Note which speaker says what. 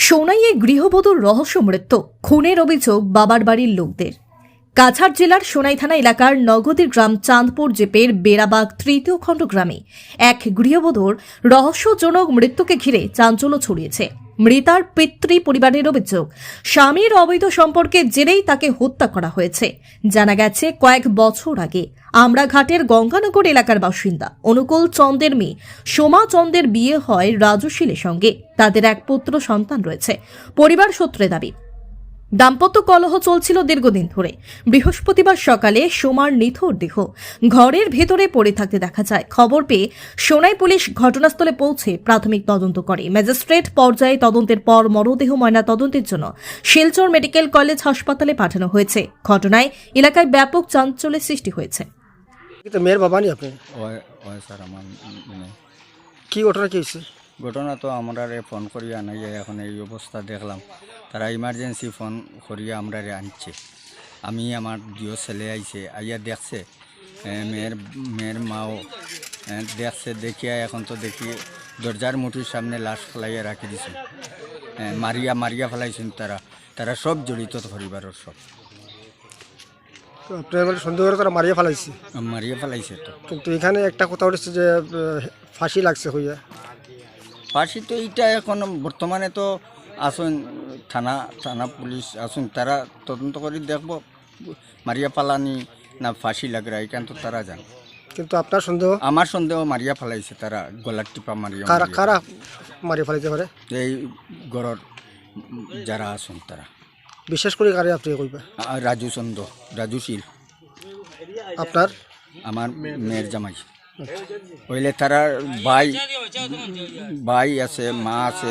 Speaker 1: সোনাইয়ে গৃহবধূর রহস্য মৃত্যু, খুনের অভিযোগ বাবার বাড়ির লোকদের। কাছাড় জেলার সোনাই থানা এলাকার নগদী গ্রাম চাঁদপুর জেপের বেড়াবাগ তৃতীয় খণ্ড গ্রামে এক গৃহবধূর রহস্যজনক মৃত্যুকে ঘিরে চাঞ্চল্য ছড়িয়েছে। মৃতার পিতৃ পরিবারের অভিযোগ, স্বামীর অবৈধ সম্পর্কের জেরেই তাকে হত্যা করা হয়েছে। জানা গেছে, কয়েক বছর আগে আমরাঘাটের গঙ্গানগর এলাকার বাসিন্দা অনুকূল চন্দের মেয়ে সোমা চন্দের বিয়ে হয় রাজু শীলের সঙ্গে। তাদের এক পুত্র সন্তান রয়েছে। পরিবার সূত্রে দাবি, দাম্পত্য কলহ চলছিল দীর্ঘদিন ধরে। বৃহস্পতিবার সকালে সোমার নিথর দেহ ঘরের ভেতরে পড়ে থাকতে দেখা যায়। খবর পেয়ে সোনাই পুলিশ ঘটনাস্থলে পৌঁছে প্রাথমিক তদন্ত করে। ম্যাজিস্ট্রেট পর্যায়ে তদন্তের পর মরদেহ ময়না তদন্তের জন্য শিলচর মেডিকেল কলেজ হাসপাতালে পাঠানো হয়েছে। ঘটনায় এলাকায় ব্যাপক চাঞ্চল্যের সৃষ্টি হয়েছে।
Speaker 2: মেয়ের বাবা নি আপনি?
Speaker 3: ওই স্যার আমার
Speaker 2: কি ঘটনা কি হয়েছে?
Speaker 3: ঘটনা তো আমরা ফোন করিয়া নাই, এখন এই অবস্থা দেখলাম। তারা ইমার্জেন্সি ফোন করিয়া আমরা আনছে। আমি আমার দুই ছেলে আইছে, আইয়া দেখছে, মেয়ের মাও দেখছে। দেখিয়া এখন তো দেখি দরজার মুঠির সামনে লাশ ফেলাইয়া রাখি দিছে। মারিয়া ফেলাইছেন তারা সব জড়িত, পরিবারের সব।
Speaker 2: তো আপনার মানে সন্দেহ করে তারা মারিয়ে ফেলাইছে?
Speaker 3: মারিয়া ফেলাইছে তো।
Speaker 2: কিন্তু এখানে একটা কথা উঠেছে যে ফাঁসি লাগছে হইয়া।
Speaker 3: ফাঁসি তো এইটা এখন বর্তমানে তো আসুন থানা পুলিশ আসুন, তারা তদন্ত করে দেখবো মারিয়া ফালানি না ফাঁসি লাগরা, এখান তো তারা জান।
Speaker 2: কিন্তু আপনার সন্দেহ?
Speaker 3: আমার সন্দেহ মারিয়া ফেলাইছে তারা, গলার টিপা মারিয়া।
Speaker 2: কারা মারিয়ে ফেলাইতে পারে?
Speaker 3: এই গড়র যারা আসুন তারা।
Speaker 2: বিশেষ করে কারে আপনি কইবা?
Speaker 3: রাজু শীল
Speaker 2: আপনার?
Speaker 3: আমার মেয়ের জামাই হইলে তারা ভাই আছে, মা আছে।